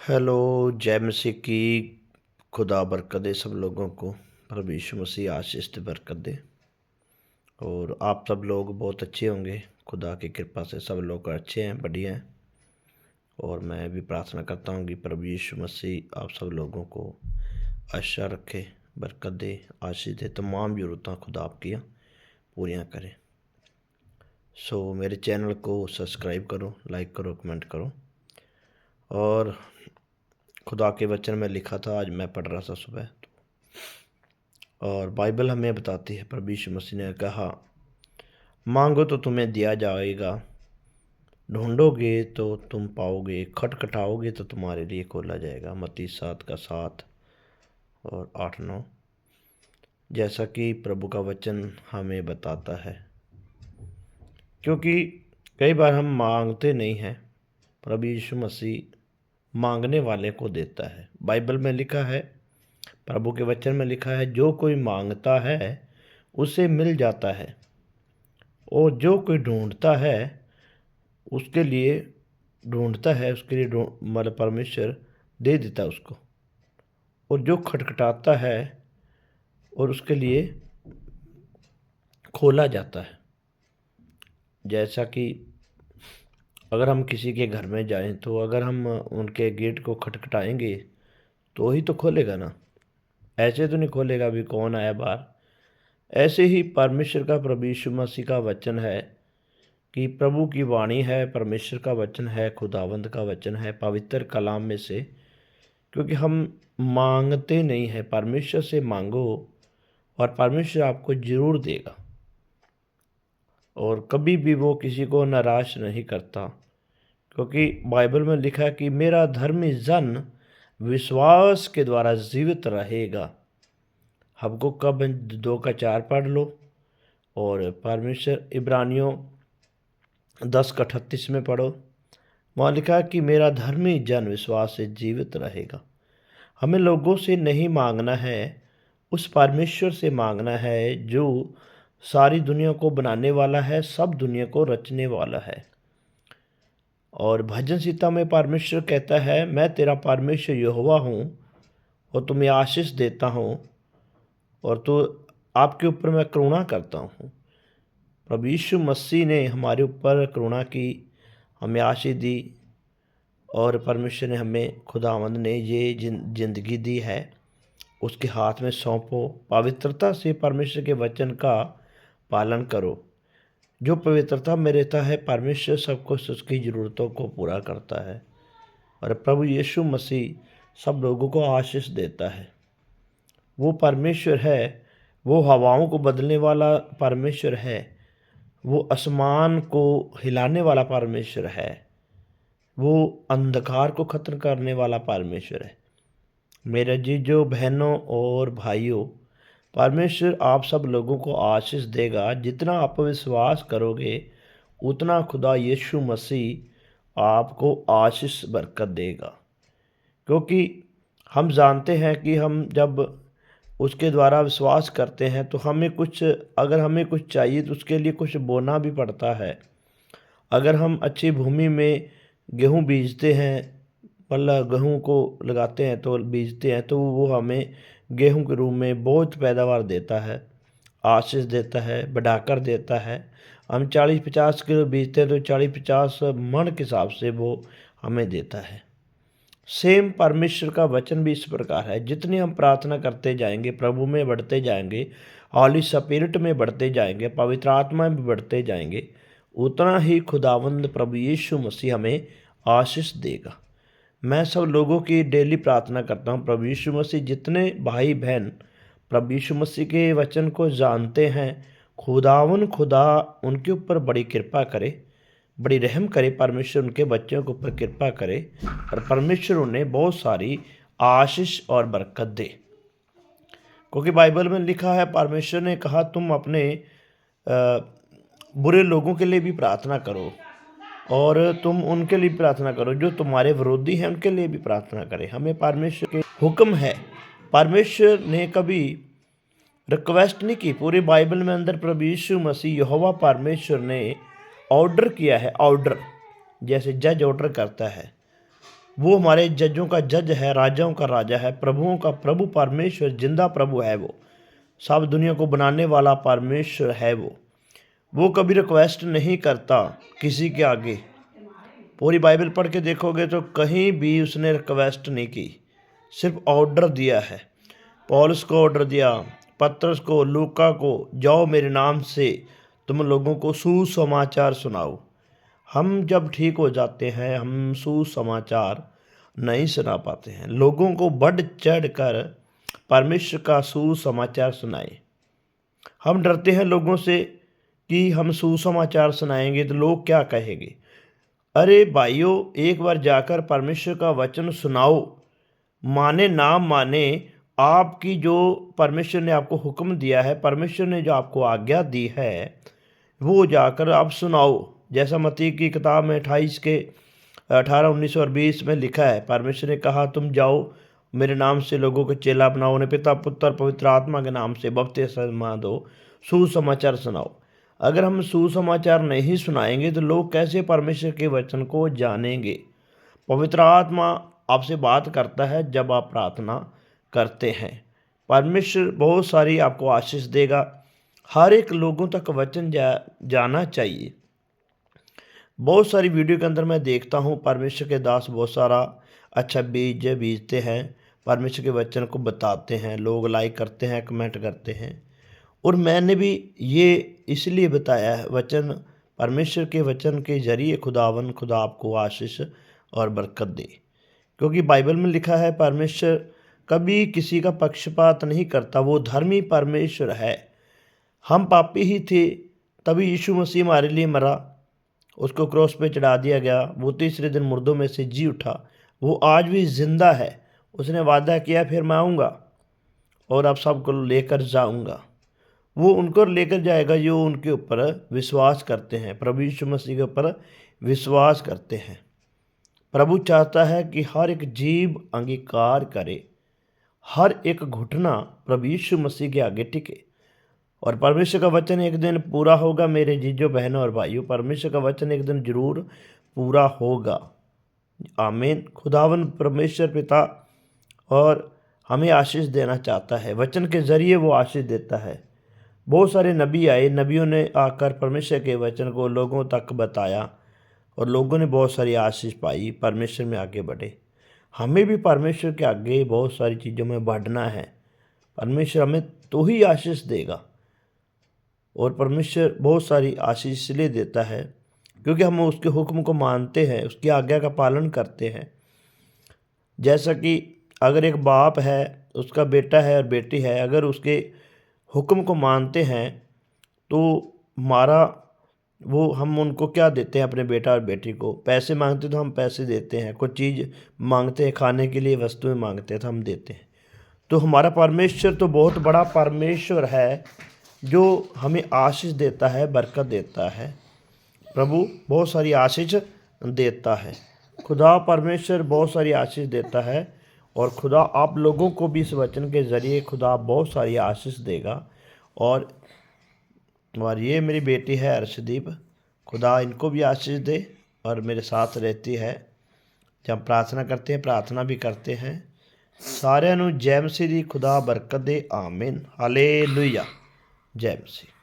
Hello, जय मसीह की। खुदा बरकत दे सब लोगों को। प्रभु यीशु मसीह आशीष दे, बरकत दे। और आप सब लोग बहुत अच्छे होंगे। खुदा की कृपा से सब लोग अच्छे हैं, बढ़िया हैं। और मैं भी प्रार्थना करता हूँ कि प्रभु यीशु मसीह आप सब लोगों को आशा रखे, बरकत दे, आशीष दे, तमाम ज़रूरतें खुदा आपकी पूरियाँ करे। मेरे चैनल को सब्सक्राइब करो, लाइक करो, कमेंट करो। और खुदा के वचन में लिखा था, आज मैं पढ़ रहा था सुबह, और बाइबल हमें बताती है, प्रभु यीशु मसीह ने कहा, मांगो तो तुम्हें दिया जाएगा, ढूंढोगे तो तुम पाओगे, खटखटाओगे तो तुम्हारे लिए खोला जाएगा। मत्ती 7:7 और 8-9। जैसा कि प्रभु का वचन हमें बताता है, क्योंकि कई बार हम मांगते नहीं हैं। प्रभु यीशु मसीह मांगने वाले को देता है। बाइबल में लिखा है, प्रभु के वचन में लिखा है, जो कोई मांगता है उसे मिल जाता है, और जो कोई ढूंढता है उसके लिए मतलब परमेश्वर दे देता है उसको। और जो खटखटाता है और उसके लिए खोला जाता है। जैसा कि अगर हम किसी के घर में जाएं, तो अगर हम उनके गेट को खटखटाएंगे तो ही तो खोलेगा ना। ऐसे तो नहीं खोलेगा भी कौन आया बाहर। ऐसे ही परमेश्वर का, प्रभु यीशु मसीह का वचन है कि प्रभु की वाणी है, परमेश्वर का वचन है, खुदावंद का वचन है, पवित्र कलाम में से। क्योंकि हम मांगते नहीं हैं, परमेश्वर से मांगो और परमेश्वर आपको जरूर देगा। और कभी भी वो किसी को निराश नहीं करता, क्योंकि बाइबल में लिखा है कि मेरा धर्मी जन विश्वास के द्वारा जीवित रहेगा। हमको कब 2:4 पढ़ लो, और परमेश्वर इब्रानियों 10:38 में पढ़ो। वहाँ लिखा है कि मेरा धर्मी जन विश्वास से जीवित रहेगा। हमें लोगों से नहीं मांगना है, उस परमेश्वर से मांगना है जो सारी दुनिया को बनाने वाला है, सब दुनिया को रचने वाला है। और भजन संहिता में परमेश्वर कहता है, मैं तेरा परमेश्वर यहोवा हूँ और तुम्हें आशीष देता हूँ, और तो आपके ऊपर मैं करुणा करता हूँ। प्रभु यीशु मसीह ने हमारे ऊपर करुणा की, हमें आशीष दी, और परमेश्वर ने हमें, खुदावंद ने ये जिंदगी दी है, उसके हाथ में सौंपो। पवित्रता से परमेश्वर के वचन का पालन करो। जो पवित्रता में रहता है, परमेश्वर सबको उसकी ज़रूरतों को पूरा करता है। और प्रभु यीशु मसीह सब लोगों को आशीष देता है। वो परमेश्वर है, वो हवाओं को बदलने वाला परमेश्वर है, वो आसमान को हिलाने वाला परमेश्वर है, वो अंधकार को खत्म करने वाला परमेश्वर है। मेरे जीजो, बहनों और भाइयों, परमेश्वर आप सब लोगों को आशीष देगा। जितना आप विश्वास करोगे, उतना खुदा यीशु मसीह आपको आशीष बरकत देगा। क्योंकि हम जानते हैं कि हम जब उसके द्वारा विश्वास करते हैं, तो अगर हमें कुछ चाहिए तो उसके लिए कुछ बोना भी पड़ता है। अगर हम अच्छी भूमि में गेहूँ बीजते हैं, मतलब गेहूँ को लगाते हैं तो बीजते हैं, तो वो हमें गेहूँ के रूप में बहुत पैदावार देता है, आशीष देता है, बढ़ाकर देता है। हम 40-50 किलो बीजते हैं तो 40-50 मन के हिसाब से वो हमें देता है। सेम परमेश्वर का वचन भी इस प्रकार है। जितनी हम प्रार्थना करते जाएंगे, प्रभु में बढ़ते जाएंगे, हॉली स्पिरिट में बढ़ते जाएंगे, पवित्र आत्मा में बढ़ते जाएंगे, उतना ही खुदावंद प्रभु यीशु मसीह हमें आशीष देगा। मैं सब लोगों की डेली प्रार्थना करता हूँ, प्रभु यीशु मसीह, जितने भाई बहन प्रभु यीशु मसीह के वचन को जानते हैं, खुदा उनके ऊपर बड़ी कृपा करे, बड़ी रहम करे। परमेश्वर उनके बच्चों के ऊपर कृपा करे, और परमेश्वर उन्हें बहुत सारी आशीष और बरकत दे। क्योंकि बाइबल में लिखा है, परमेश्वर ने कहा, तुम अपने बुरे लोगों के लिए भी प्रार्थना करो, और तुम उनके लिए प्रार्थना करो जो तुम्हारे विरोधी हैं, उनके लिए भी प्रार्थना करें। हमें परमेश्वर के हुक्म है। परमेश्वर ने कभी रिक्वेस्ट नहीं की। पूरी बाइबल में अंदर प्रभु यीशु मसीह यहोवा परमेश्वर ने ऑर्डर किया है। ऑर्डर जैसे जज ऑर्डर करता है, वो हमारे जजों का जज है, राजाओं का राजा है, प्रभुओं का प्रभु परमेश्वर, जिंदा प्रभु है वो। सब दुनिया को बनाने वाला परमेश्वर है वो कभी रिक्वेस्ट नहीं करता किसी के आगे। पूरी बाइबल पढ़ के देखोगे तो कहीं भी उसने रिक्वेस्ट नहीं की, सिर्फ ऑर्डर दिया है। पौलुस को ऑर्डर दिया, पतरस को, लूका को, जाओ मेरे नाम से तुम लोगों को सुसमाचार सुनाओ। हम जब ठीक हो जाते हैं, हम सुसमाचार नहीं सुना पाते हैं। लोगों को बढ़ चढ़ कर परमेश्वर का सुसमाचार सुनाए। हम डरते हैं लोगों से कि हम सुसमाचार सुनाएंगे तो लोग क्या कहेंगे। अरे भाइयों, एक बार जाकर परमेश्वर का वचन सुनाओ, माने ना माने, आपकी जो परमेश्वर ने आपको हुक्म दिया है, परमेश्वर ने जो आपको आज्ञा दी है, वो जाकर आप सुनाओ। जैसा मत्ती की किताब में 28 के 18, 19 और 20 में लिखा है, परमेश्वर ने कहा तुम जाओ मेरे नाम से लोगों को चेला बनाओ, उन्हें पिता पुत्र पवित्र आत्मा के नाम से बपतिस्मा दो, सुसमाचार सुनाओ। अगर हम सुसमाचार नहीं सुनाएंगे तो लोग कैसे परमेश्वर के वचन को जानेंगे। पवित्र आत्मा आपसे बात करता है जब आप प्रार्थना करते हैं। परमेश्वर बहुत सारी आपको आशीष देगा। हर एक लोगों तक वचन जाना चाहिए। बहुत सारी वीडियो के अंदर मैं देखता हूँ परमेश्वर के दास बहुत सारा अच्छा बीज बीजते हैं, परमेश्वर के वचन को बताते हैं, लोग लाइक करते हैं, कमेंट करते हैं। और मैंने भी ये इसलिए बताया है, वचन परमेश्वर के वचन के जरिए खुदा आपको आशीष और बरकत दे। क्योंकि बाइबल में लिखा है परमेश्वर कभी किसी का पक्षपात नहीं करता, वो धर्मी परमेश्वर है। हम पापी ही थे, तभी यीशु मसीह हमारे लिए मरा, उसको क्रॉस पे चढ़ा दिया गया, वो तीसरे दिन मुर्दों में से जी उठा, वो आज भी जिंदा है। उसने वादा किया फिर मैं आऊँगा और आप सबको लेकर जाऊँगा। वो उनको लेकर जाएगा जो उनके ऊपर विश्वास करते हैं, प्रभु यीशु मसीह के ऊपर विश्वास करते हैं। प्रभु चाहता है कि हर एक जीव अंगीकार करे, हर एक घुटना प्रभु यीशु मसीह के आगे टिके। और परमेश्वर का वचन एक दिन पूरा होगा मेरे जीजो बहनों और भाइयों, परमेश्वर का वचन एक दिन जरूर पूरा होगा। आमीन। खुदावन परमेश्वर पिता और हमें आशीष देना चाहता है, वचन के ज़रिए वो आशीष देता है। बहुत सारे नबी आए, नबियों ने आकर परमेश्वर के वचन को लोगों तक बताया और लोगों ने बहुत सारी आशीष पाई, परमेश्वर में आगे बढ़े। हमें भी परमेश्वर के आगे बहुत सारी चीज़ों में बढ़ना है। परमेश्वर हमें तो ही आशीष देगा। और परमेश्वर बहुत सारी आशीष इसलिए देता है क्योंकि हम उसके हुक्म को मानते हैं, उसकी आज्ञा का पालन करते हैं। जैसा कि अगर एक बाप है, उसका बेटा है और बेटी है, अगर उसके हुक्म को मानते हैं तो हमारा वो हम उनको क्या देते हैं, अपने बेटा और बेटी को पैसे मांगते तो हम पैसे देते हैं, कुछ चीज़ मांगते हैं, खाने के लिए वस्तुएं मांगते हैं तो हम देते हैं। तो हमारा परमेश्वर तो बहुत बड़ा परमेश्वर है जो हमें आशीष देता है, बरकत देता है। प्रभु बहुत सारी आशीष देता है, खुदा परमेश्वर बहुत सारी आशीष देता है। और खुदा आप लोगों को भी इस वचन के ज़रिए खुदा बहुत सारी आशीष देगा। और ये मेरी बेटी है अर्शदीप, खुदा इनको भी आशीष दे और मेरे साथ रहती है। जब प्रार्थना करते हैं, प्रार्थना भी करते हैं। साਰਿਆਂ ਨੂੰ जय मसीह दी खुदा बरकत दे। आमीन। हालेलुया। जय मसीह।